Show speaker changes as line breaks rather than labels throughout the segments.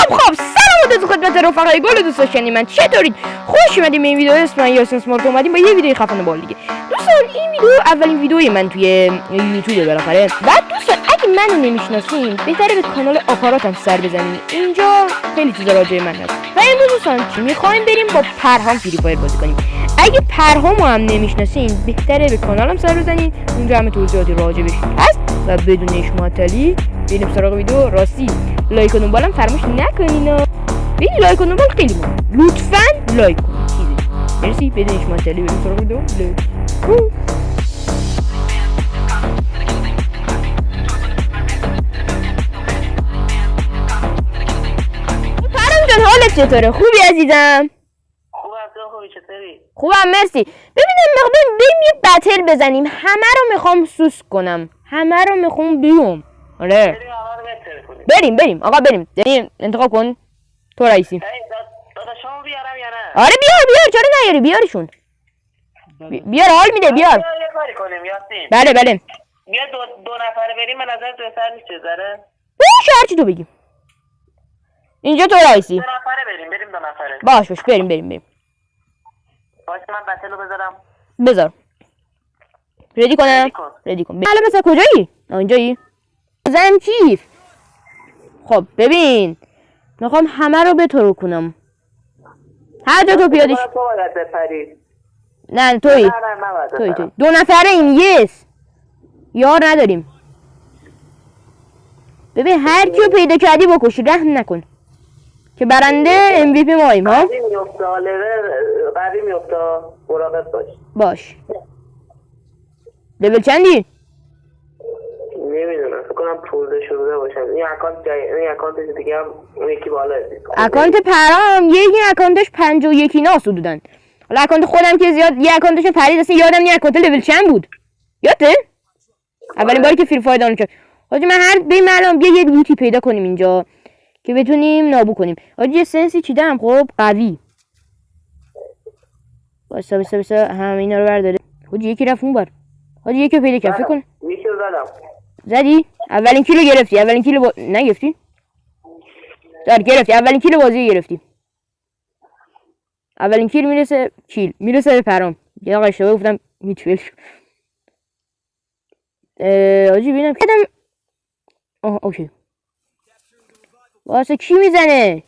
خب سلام و خدمت رفقای گل دوست داشتنی من، چطورید؟ خوش اومدیم به این ویدیو. اسم من یاسین اسمارت، اومدیم با یه ویدیو خفن بال دیگه. دوستان این ویدیو اولین ویدیوی من توی یوتیوب بالاخره. بعد دوستان اگه منو نمیشناسین بهتره به کانال آپاراتم سر بزنین، اینجا خیلی چیزا راجع من هست. و امروز دوستان میخوایم بریم با پرهام فری فایر بازی کنیم. اگه پرهامو هم نمیشناسین بهتره به کانالم سر بزنین، اونجا همه توضیحاتی راجبش هست. و بدون معطلی بریم سراغ ویدیو. راستی لایک و دنبالم فراموش نکنین. برید لایک و دنبال خیلی مهمه، لطفاً لایک کنید. مرسی. بدون معطلی بریم سراغ ویدیو. پرهام جان حالت چطوره؟ خوبی عزیزم؟
خوبی چطوری؟
خوبم مرسی. ببینم مقدم بریم یه بتل بزنیم، همه رو میخوام سوس کنم، همه رو میخوام بیوم. آره بریم آقا بریم انتخاب کن، تو رئیسی.
داداشامو بیارم یا نه؟
آره بیار چرا نیاری، بیارشون. بیار حال میده، بیار.
یه کاری کنیم یاسین.
بله
بیا دو نفره بریم، به نظر تو سر نیست چه ذره؟
باشه هرچی تو بگی. اینجا تو رئیسی.
دو نفره بریم دو نفره.
باش بریم.
باشه من بتلو بذارم.
بذار. ردی کن. الان مثلا کجایی؟ اینجایی؟ زن کیف. خب ببین میخوام همه رو به تو رو کنم، هر جا تو پیادش.
تو باید بپری.
نه توی دو نفره این یس یار نداریم. ببین هر کیو پیدا کردی بکشی، رحم نکن که برنده MVP ماییم. ها
قوی میفته، مراقب
باش. لول چندی؟
نمیدونم، فکر کنم 15 شده باشم. این اکانتش دیگه هم اون یکی بالا
اکانت پرام یکی اکانتش 51 اینا سودودن. حالا اکانت خودم که زیاد یه اکانتشو پرید، اصلا یادم نی اکانت لول چند بود. یادته؟ اولین باری که فری فایر دانلود کردم. حاجی من بریم الان یه لوتی پیدا کنیم اینجا که بتونیم نابو کنیم. حاجی یه سنسی چیدم خب قوی. واسه همه اینا رو برداره. حاجی یکی رفت اونور. حاجی یکی پیدا کرد فکر کن.
یکی زدم.
زدی؟ اولین کیلو گرفتی. نگرفتی؟ گرفتی. اولین کیلو بازی گرفتی. اولین کیل میرسه به پرام. یه دقیقه اشتباه گفتم میتویل شد. آجی بینم کدم. اوکی. واسه کی میزنه؟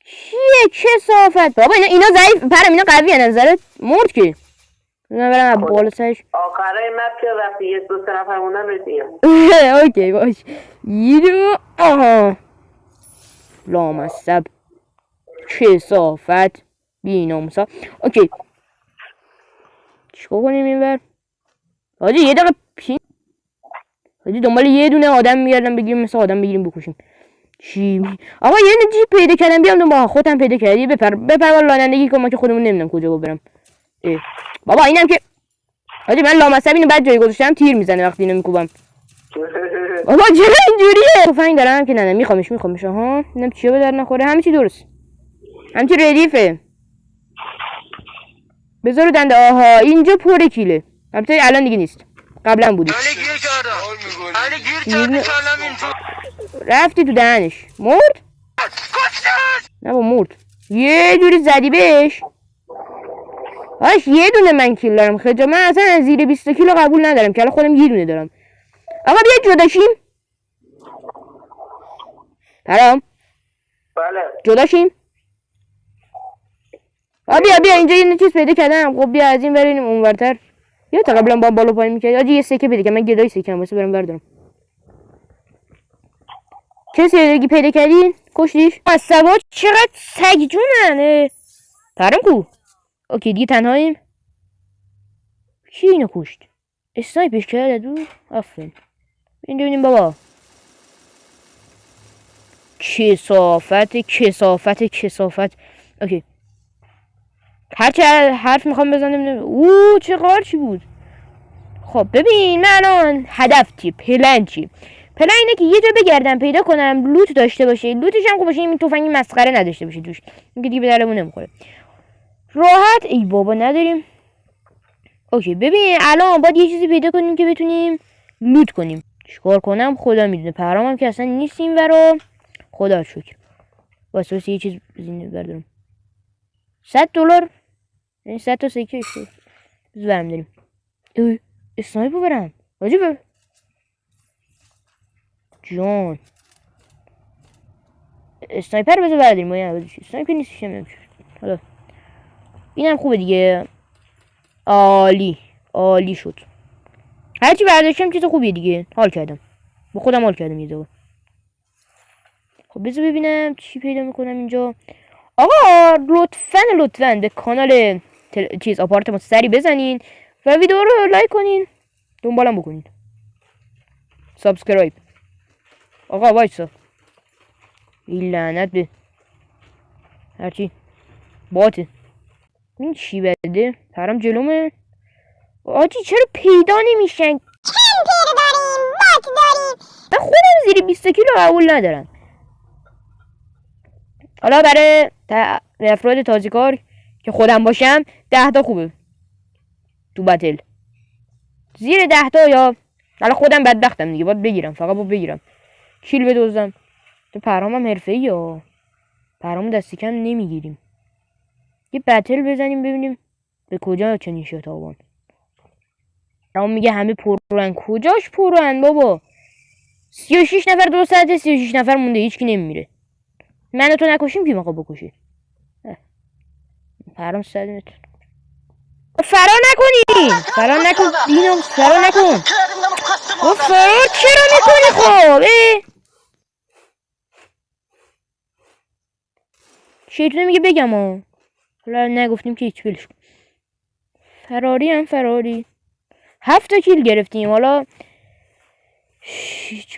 چیه چه صافت بابا؟ اینا ضعیف پرم، اینا قوی هن. نظرت مرد که من برم بالا سرش.
آخره مپ که وقتی یه دو سه نفر موندن رسیم.
اوکی باش. آها لامصب چه صافت بیناموسا. اوکی چیکار کنیم این بر؟ حاجی یه دقیقه حاجی دنبال یه دونه آدم میگردم بگیریم، مثل آدم بگیریم بکشیم. چی آقا یه دونه جیپ پیدا کردم، بیام دنبال خودم پیدا کردی. بپر والا رانندگی کن، ما که خودمون نمیدونم کجا برم. بابا اینم که حاجی من لامصب اینو بعد جای گذاشتم تیر میزنه وقتی اینو میکوبم. بابا چرا اینجوریه؟ تفنگ دارم که نه میخوامش ها. اینم چیو به در نخوره، همه چی درست، همه چی ردیفه. بذارو دنده. آها اینجا پر کیله. البته الان دیگه نیست، قبلا بودی. رفتی تو دهنش مرد؟ نه با مرد یه جوری زدی بهش. هاش یه دونه من کیل دارم خجا، من اصلا زیر 20 کیلو قبول ندارم که الان خودم یه دونه دارم. آقا بیا جداشیم. پرام
بله
جداشیم. بیا اینجا یه چیز پیدا کردم. خب بیا از این بریم اونورتر. یا تا قبلا با بالا پایین میکردی. آجی یه سکه پیدا کردم، من گدای سکه هم واسه برم بردارم. چه سکه پیدا کردین؟ کشتیش؟ سبا چقدر سگ جونن. پرام کو؟ اوکی دیگه تنهاییم. کی اینو کشت؟ اسنایپش کرده دو؟ آفرین. این ببینیم بابا. کثافت. اوکی. هرچه حرف میخوام بزنم. چه قارچی بود. خب ببین من الان هدف چی؟ پلن چی؟ پلن اینه که یه جا بگردم پیدا کنم لوت داشته باشه، لوتش هم خوب باشه، این تفنگی مسخره نداشته باشه توش، اینکه دیگه به درمون نمیخوره. راحت ای بابا نداریم. اوکی ببین الان باید یه چیزی پیدا کنیم که بتونیم لوت کنیم. چیکار کنم خدا میدونه. پرامم که اصلا نیست این ورا. خدا شکر. واسه یه چیز زینه بردارم. $100 یعنی 100 تا سکه شد. بز برم داریم. اسنایپر برم حاجی بر جان اسنایپر بذار برداریم. اسنایپر نیستش نمیدونم. حالا اینم خوبه دیگه. عالی شد. هرچی برداشتم چیز خوبیه دیگه. حال کردم با خودم، حال کردم یه دو. خب بذار ببینم چی پیدا میکنم اینجا. آقا لطفاً به کانال چیز آپارتمان سری بزنین و ویدیو رو لایک کنین، دنبالم بکنین، سابسکرایب. آقا وایسا، این لعنت به هرچی باته. این چی بده؟ پرم جلومه. آجی چرا پیدا نمیشن؟ چند پیدا داریم؟ بات داریم. من خودم زیر 20 کیلو قبول ندارم. حالا برای افراد تازه کار که خودم باشم 10 تا خوبه تو بتل. زیر 10 تا یا حالا خودم بدبختم دیگه، باید بگیرم، فقط باید بگیرم کیل بدوزم. تو پرهامم حرفه‌ای یا پرهامو دستی کم نمیگیریم. یه بتل بزنیم ببینیم به کجا چنین شتابان. پرهام میگه همه پرن. کجاش پرن بابا؟ 36 نفر 2 ساعته 36 نفر مونده، هیچکی نمیمیره. منو تو نکشیم کی مقا بکشی؟ پرام 100 متر. فرار نکنین، فرار نکن دینم، فرار نکن. فرار چرا میکنی خب؟ شیطونه میگه بگم ها، حالا نگفتیم که هیچ بلش. فراری 7 تا کیل گرفتیم. حالا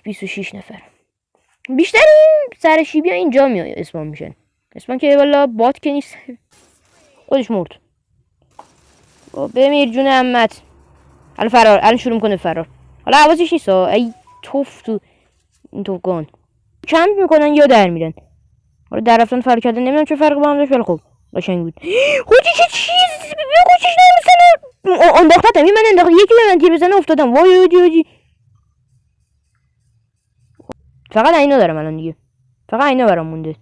26 نفر. بیشتر این سر شیبی ها اینجا میاد اسمان میشن. اسمان که والا بات که نیست، خودش مرد. بمیر جون امت. الان شروع میکنه فرار. حالا حواسش نیست ها. ای توف تو این توفگان کمپ میکنن یا در میرن. حالا در رفتن فرق کردن نمیدونم چه فرق با هم داشت، ولی خب قشنگ بود. خودی چه چیز بکشش نمیسنه. انداختم این من انداخت یکی به من تیر بزنه افتادم. وای فقط اینا دارم الان دیگه، فقط اینا برام مونده.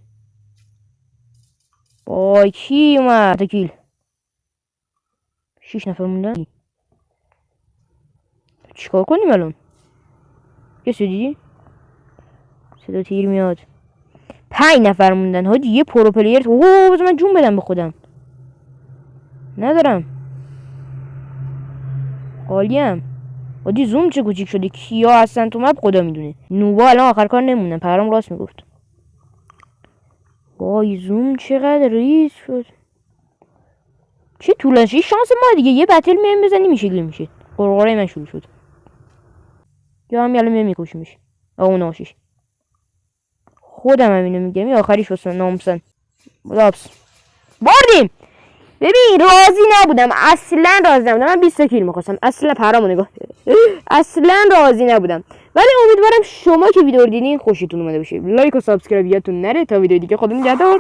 وای کی اومد تکیل؟ 6 نفر موندن. چیکار کنیم الان؟ کسی دیدی؟ صدا تیر میاد. 5 نفر موندن حاجی. یه پرو پلیر. اوه بذار من جون بدم به خودم. ندارم. عالیم. حاجی زوم چه کوچیک شده. کیا هستن تو مپ خدا میدونه. نوبا الان آخر کار نموندن. پرام راست میگفت. وای زوم چقدر ریز شد. چه طولانشی شانس ما دیگه. یه بتل میم بزنی میشه گل میشه. قرقره من شروع شد. یا هم یالا میکشیمش. اون آشیش. خودم همینو میگم. این آخریش واسه نامسن. لاپس. بردیم. ببین راضی نبودم. اصلا راضی نبودم. من 20 کیل می‌خواستم. اصلا پرامو نگاه. اصلا راضی نبودم. ولی امیدوارم شما که ویدیو رو دیدین خوشتون اومده باشه. لایک و سابسکرایب یادتون نره تا ویدیو دیگه. خدا نگهدار.